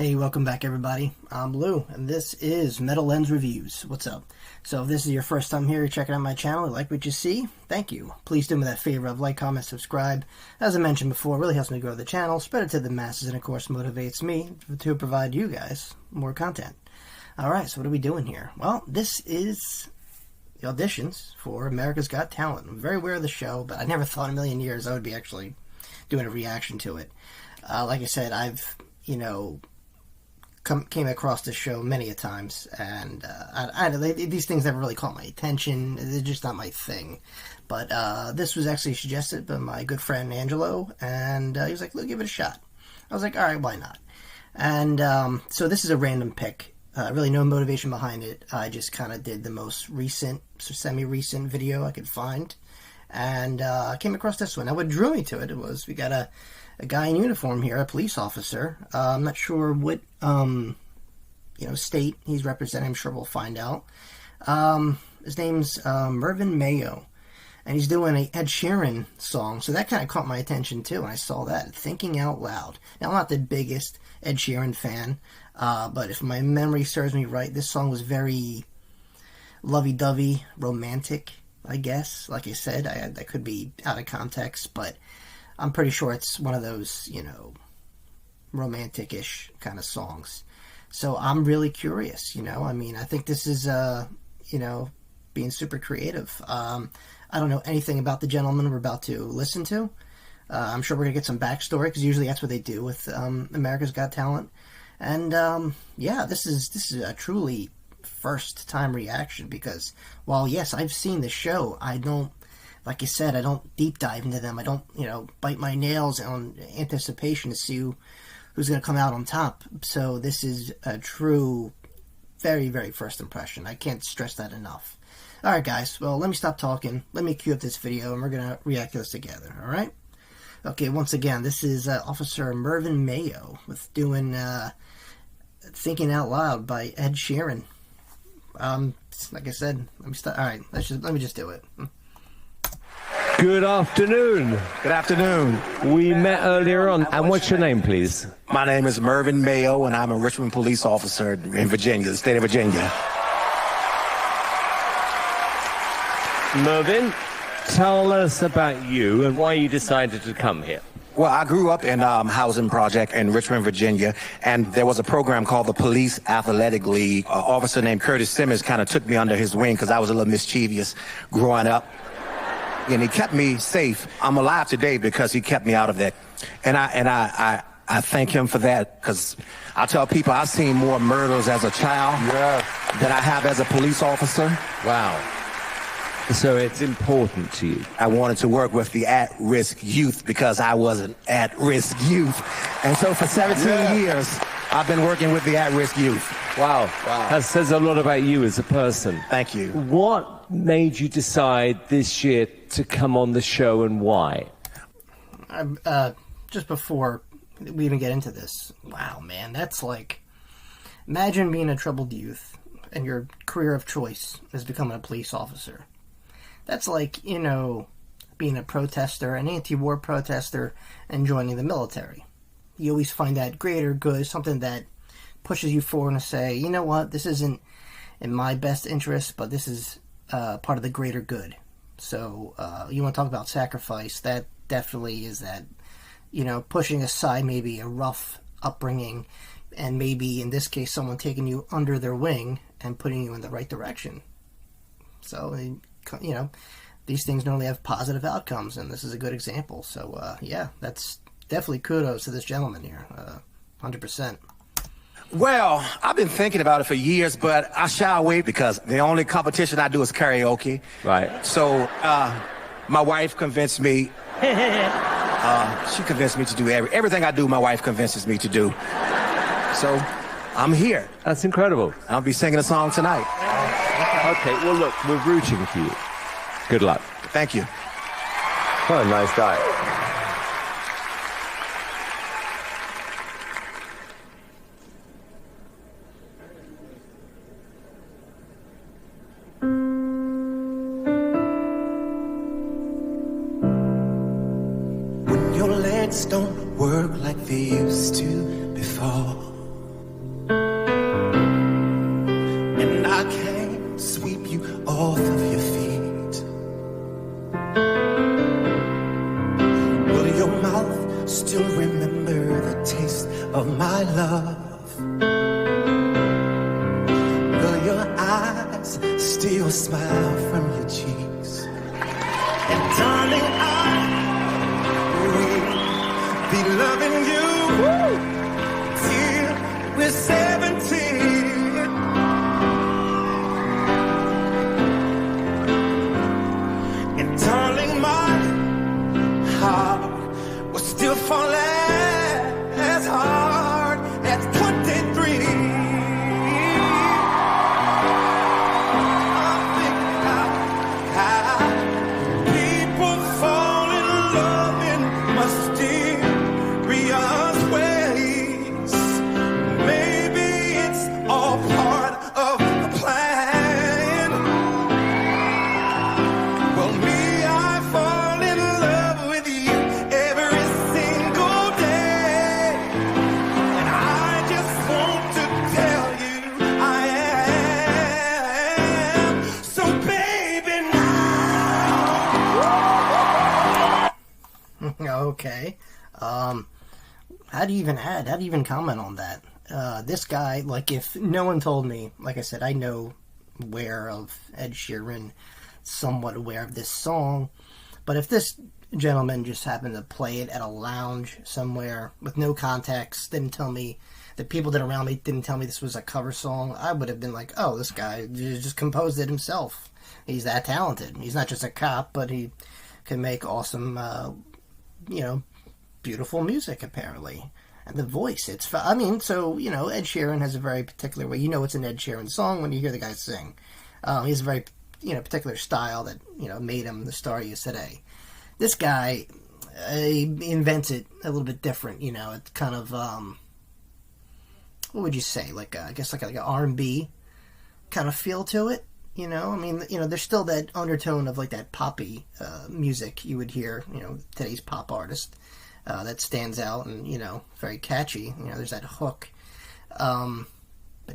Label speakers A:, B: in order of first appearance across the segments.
A: Hey, welcome back everybody. I'm Lou, and this is Metal Lens Reviews. What's up? So if this is your first time here, you're checking out my channel, you like what you see, thank you. Please do me that favor of like, comment, subscribe. As I mentioned before, it really helps me grow the channel, spread it to the masses, and of course motivates me to provide you guys more content. Alright, so what are we doing here? Well, this is the auditions for America's Got Talent. I'm very aware of the show, but I never thought in a million years I would be actually doing a reaction to it. Like I said, I've, came across this show many a times, and these things never really caught my attention. They're just not my thing. But this was actually suggested by my good friend Angelo, and he was like, "Look, give it a shot." I was like, "All right, why not?" And so this is a random pick. Really no motivation behind it. I just kind of did the most recent, semi-recent video I could find, and I came across this one. Now, what drew me to it was we got a guy in uniform here, a police officer. I'm not sure what state he's representing. I'm sure we'll find out. His name's Mervin Mayo, and he's doing a Ed Sheeran song, so that kind of caught my attention too when I saw that. Thinking Out Loud. Now, I'm not the biggest Ed Sheeran fan, but if my memory serves me right, this song was very lovey-dovey, romantic, I guess. Like I said, that could be out of context, but I'm pretty sure it's one of those, romantic-ish kind of songs. So I'm really curious, I think this is, being super creative. I don't know anything about the gentleman we're about to listen to. I'm sure we're going to get some backstory, because usually that's what they do with America's Got Talent. And, yeah, this is a truly first-time reaction, because while, yes, I've seen the show, I don't, like I said, I don't deep dive into them. I don't, bite my nails on anticipation to see who's going to come out on top. So this is a true, very, very first impression. I can't stress that enough. Alright guys, well, let me stop talking. Let me cue up this video, and we're going to react to this together, alright? Okay, once again, this is Officer Mervin Mayo with doing Thinking Out Loud by Ed Sheeran. Like I said, alright, let me just do it.
B: Good afternoon.
C: Good afternoon.
B: We met earlier on. And what's your name, please?
C: My name is Mervin Mayo, and I'm a Richmond police officer in Virginia, the state of Virginia.
B: Mervin, tell us about you and why you decided to come here.
C: Well, I grew up in housing project in Richmond, Virginia, and there was a program called the Police Athletic League. An officer named Curtis Simmons kind of took me under his wing because I was a little mischievous growing up. And he kept me safe. I'm alive today because he kept me out of that. And I thank him for that, because I tell people I've seen more murders as a child than I have as a police officer.
B: Wow. So it's important to you.
C: I wanted to work with the at-risk youth because I was an at-risk youth. And so for 17 years, I've been working with the at-risk youth.
B: Wow. That says a lot about you as a person.
C: Thank you.
B: What made you decide this year to come on the show, and why?
A: Just before we even get into this, wow, man, that's like, imagine being a troubled youth and your career of choice is becoming a police officer. That's like, being a protester, an anti-war protester, and joining the military. You always find that greater good, something that pushes you forward to say, you know what, this isn't in my best interest, but this is part of the greater good. So you want to talk about sacrifice, that definitely is that, pushing aside maybe a rough upbringing, and maybe in this case someone taking you under their wing and putting you in the right direction. So, these things normally have positive outcomes, and this is a good example. So, yeah, that's definitely kudos to this gentleman here, 100%.
C: Well, I've been thinking about it for years, but I shy away because the only competition I do is karaoke.
B: Right.
C: So, my wife convinced me. She convinced me to do everything I do. My wife convinces me to do. So, I'm here.
B: That's incredible.
C: I'll be singing a song tonight.
B: Okay, well, look, we're rooting for you. Good luck.
C: Thank you.
B: What a nice guy.
D: When your legs don't work like they used to before,
C: off of your feet? Will your mouth still remember the taste of my love? Will your eyes still smile from your cheeks? And darling, I will be loving you till we're 17. And darling, my heart will still fall as hard as 23. I'm thinking how people fall in love in mysterious ways. Maybe it's all part of the plan. Well, me, I fall in love with you every single day. And I just want to tell you I am. So baby, now.
A: Okay. How do you even comment on that? This guy, like, if no one told me, like I said, I know aware of Ed Sheeran, somewhat aware of this song, but if this gentleman just happened to play it at a lounge somewhere with no context, didn't tell me, the people that around me didn't tell me this was a cover song, I would have been like, oh, this guy just composed it himself. He's that talented. He's not just a cop, but he can make awesome, beautiful music, apparently. And the voice, Ed Sheeran has a very particular way. You know it's an Ed Sheeran song when you hear the guy sing. He has a very, particular style that, made him the star he is today. This guy, he invents it a little bit different, it's kind of, what would you say, I guess like an R&B kind of feel to it, there's still that undertone of like that poppy music you would hear, today's pop artist. That stands out and, very catchy. There's that hook. But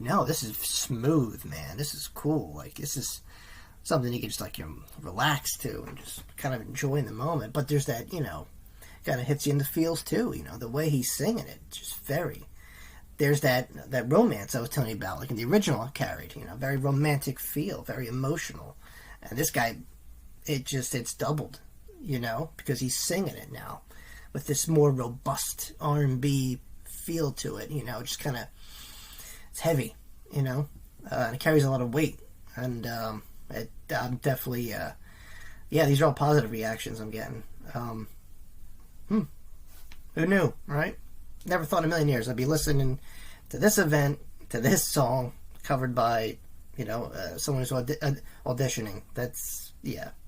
A: no, this is smooth, man. This is cool. Like, this is something you can just, relax to and just kind of enjoy in the moment. But there's that, kind of hits you in the feels, too. The way he's singing it, just there's that romance I was telling you about, like in the original I carried, very romantic feel, very emotional. And this guy, it's doubled, because he's singing it now. With this more robust R&B feel to it, just kind of, it's heavy, and it carries a lot of weight, and I'm definitely, these are all positive reactions I'm getting. Who knew, right? Never thought in a million years I'd be listening to this event, to this song, covered by, someone who's auditioning. That's,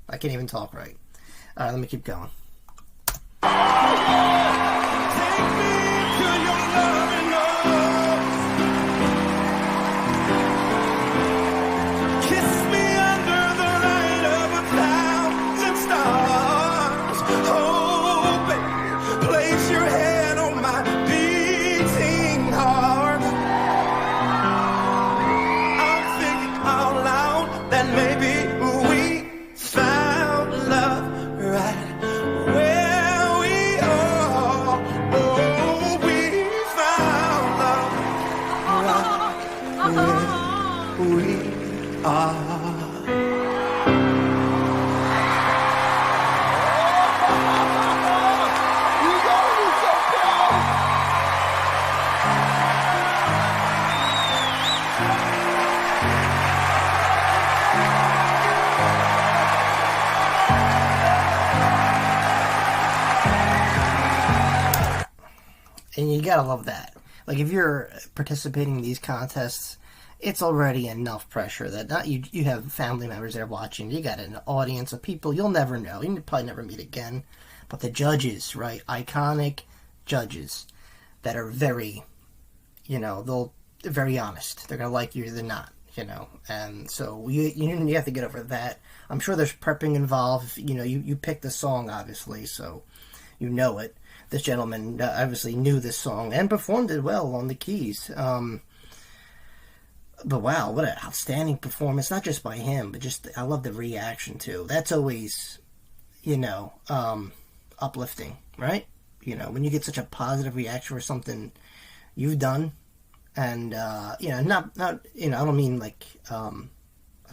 A: I can't even talk right. Let me keep going.
C: Take me to your loving arms. Kiss me under the light of 1,000 stars. Oh, baby, place your hand on my beating heart. I'm thinking out loud that maybe we found love right where we are.
A: And you gotta love that. Like, if you're participating in these contests, it's already enough pressure that not you have family members there watching. You got an audience of people you'll never know. You'll probably never meet again. But the judges, right? Iconic judges that are very, they're very honest. They're going to like you or they're not, And so you have to get over that. I'm sure there's prepping involved. You picked the song, obviously, so you know it. This gentleman obviously knew this song and performed it well on the keys. But wow, what an outstanding performance! Not just by him, but just I love the reaction too. That's always, you know, uplifting, right? You know, when you get such a positive reaction for something you've done, and you know, not you know, I don't mean like a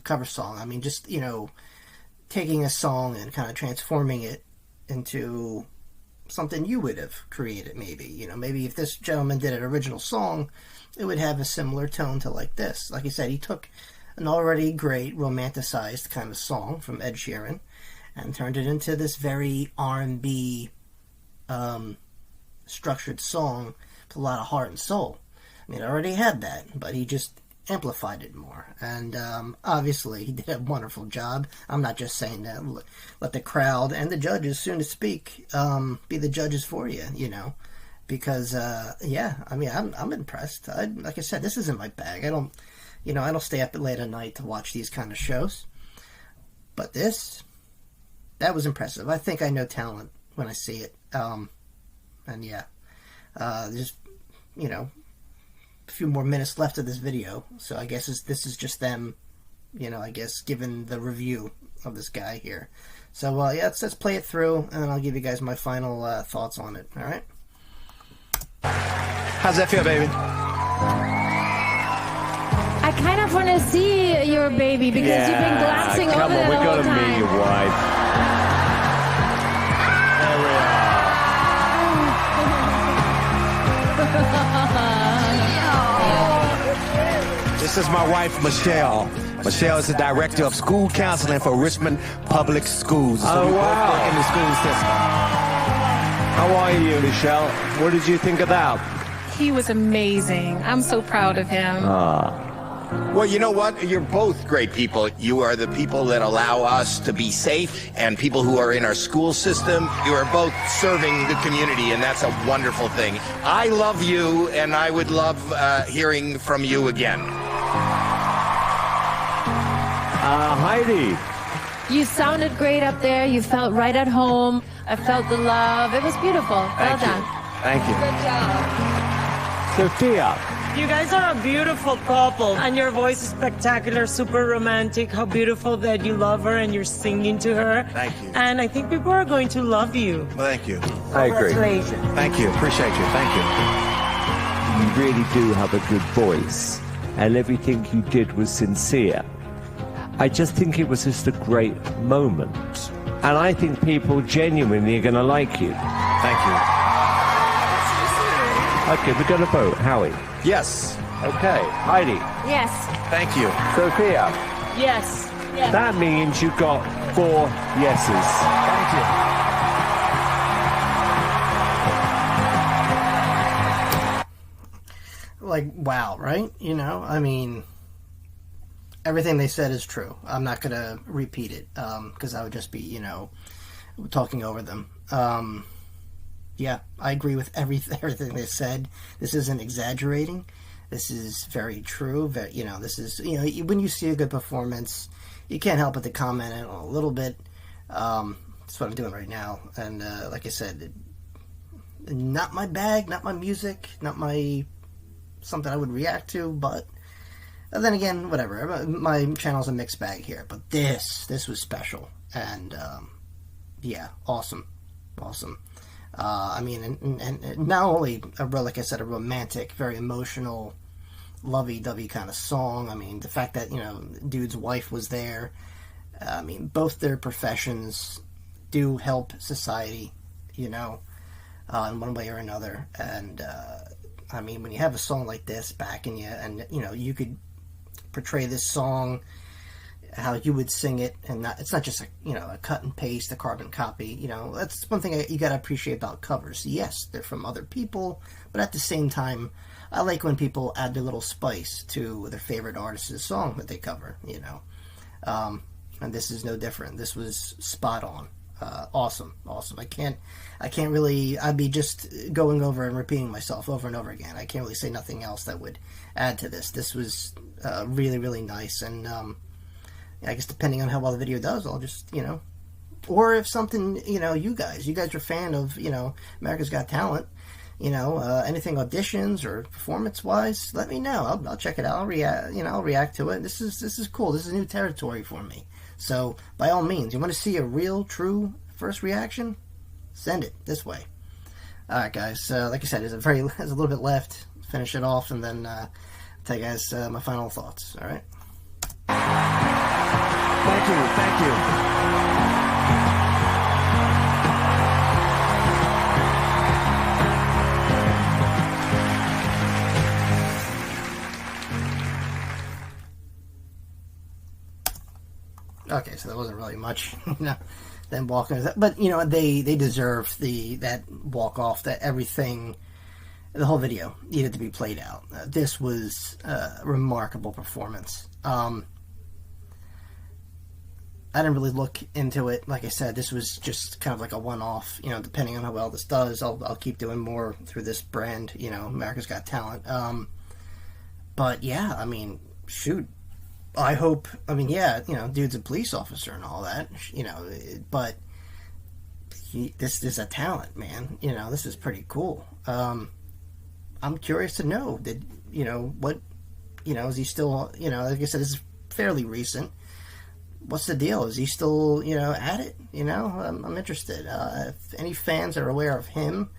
A: cover song. I mean just you know, taking a song and kind of transforming it into something you would have created. Maybe you know, maybe if this gentleman did an original song, it would have a similar tone to like this. Like I said, he took an already great romanticized kind of song from Ed Sheeran and turned it into this very R&B structured song with a lot of heart and soul. I mean, I already had that, but he just amplified it more. And obviously, he did a wonderful job. I'm not just saying that. Let the crowd and the judges, soon to speak, be the judges for you, you know. Because, yeah, I mean, I'm impressed. Like I said, this isn't my bag. I don't stay up late at night to watch these kind of shows. But that was impressive. I think I know talent when I see it. And yeah, just, you know, a few more minutes left of this video. So I guess this is just them, you know, I guess, giving the review of this guy here. So, yeah, let's play it through, and then I'll give you guys my final thoughts on it, all right?
C: How's that feel, baby?
D: I kind of want to see your baby because you've been glancing over it
B: we
D: all
B: got
D: the
B: to meet
D: time.
B: your wife. There we are.
C: This is my wife, Michelle. Michelle is the director of school counseling for Richmond Public Schools. So
B: Oh,
C: we both
B: wow.
C: work in the school system.
B: How are you, Michelle? What did you think of that?
E: He was amazing. I'm so proud of him.
F: Well, you know what? You're both great people. You are the people that allow us to be safe, and people who are in our school system. You are both serving the community, and that's a wonderful thing. I love you, and I would love hearing from you again.
B: Heidi.
D: You sounded great up there. You felt right at home. I felt the love. It was beautiful. Well done.
C: Thank you.
B: Sophia.
G: You guys are a beautiful couple, and your voice is spectacular, super romantic. How beautiful that you love her and you're singing to her.
C: Thank you.
G: And I think people are going to love you.
C: Well, thank you.
B: I agree.
G: Congratulations.
C: Thank you. Appreciate you. Thank you.
B: You really do have a good voice, and everything you did was sincere. I just think it was just a great moment. And I think people genuinely are going to like you.
C: Thank you.
B: Okay, we're going to vote. Howie.
C: Yes.
B: Okay. Heidi.
D: Yes.
C: Thank you.
B: Sophia.
G: Yes.
B: That means you got 4 yeses.
C: Thank you.
A: Like, wow, right? You know, I mean, everything they said is true. I'm not going to repeat it because I would just be, you know, talking over them. Yeah, I agree with everything they said. This isn't exaggerating. This is very true. You know, this is, you know, when you see a good performance, you can't help but to comment on it a little bit. That's what I'm doing right now. And like I said, not my bag, not my music, not my something I would react to, but then again, whatever. My channel's a mixed bag here, but this was special, and yeah, awesome. I mean, and not only like I said, a romantic, very emotional, lovey-dovey kind of song. I mean, the fact that, you know, dude's wife was there. I mean, both their professions do help society, you know, in one way or another. And I mean, when you have a song like this backing you, and you know, you could portray this song how you would sing it, and it's not just a, you know, a cut and paste, a carbon copy. You know, that's one thing you got to appreciate about covers. Yes, they're from other people, but at the same time, I like when people add their little spice to their favorite artist's song that they cover. You know, and this is no different. This was spot on. Awesome. I can't really, I'd be just going over and repeating myself over and over again. I can't really say nothing else that would add to this. This was really, really nice. And I guess depending on how well the video does, I'll just, you know, or if something, you know, you guys are a fan of, you know, America's Got Talent, anything auditions or performance wise, let me know. I'll check it out. I'll react to it. This is cool. This is new territory for me. So by all means, you want to see a real, true first reaction? Send it this way. All right, guys. Like I said, there's a little bit left. Finish it off, and then tell you guys my final thoughts. All right.
B: Thank you.
A: Okay, so there wasn't really much, them walking. But they deserve that walk off. That everything, the whole video needed to be played out. This was a remarkable performance. I didn't really look into it. Like I said, this was just kind of like a one-off. Depending on how well this does, I'll keep doing more through this brand. America's Got Talent. But yeah, I mean, shoot. I hope. I mean, yeah, dude's a police officer and all that. But this is a talent, man. This is pretty cool. I'm curious to know what. Is he still? Like I said, this is fairly recent. What's the deal? Is he still, at it? I'm interested. If any fans are aware of him,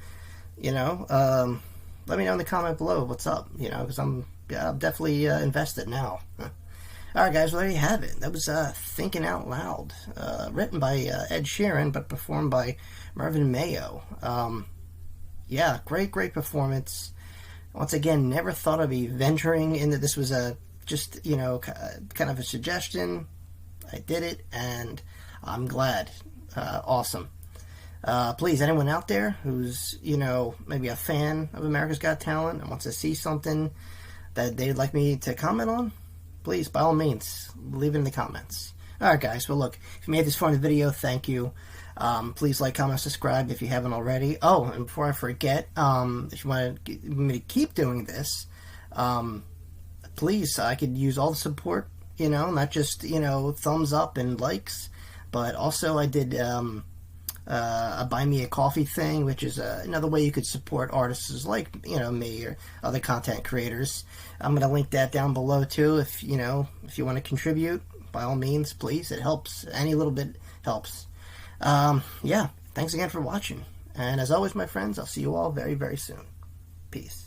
A: let me know in the comment below what's up, because I'm definitely invested now. Alright, guys, well, there you have it. That was Thinking Out Loud, written by Ed Sheeran, but performed by Mervin Mayo. Yeah, great performance. Once again, never thought I'd be venturing into this. Was just, kind of a suggestion. I did it, and I'm glad. Awesome. Please, anyone out there who's, maybe a fan of America's Got Talent and wants to see something that they'd like me to comment on, please, by all means, leave it in the comments. Alright, guys, well, look, if you made this far in the video, thank you. Please like, comment, subscribe if you haven't already. Oh, and before I forget, if you want me to keep doing this, please, I could use all the support. Not just, thumbs up and likes, but also I did a Buy Me a Coffee thing, which is another way you could support artists like, me or other content creators. I'm going to link that down below, too, if you want to contribute, by all means, please. It helps. Any little bit helps. Yeah, thanks again for watching. And as always, my friends, I'll see you all very, very soon. Peace.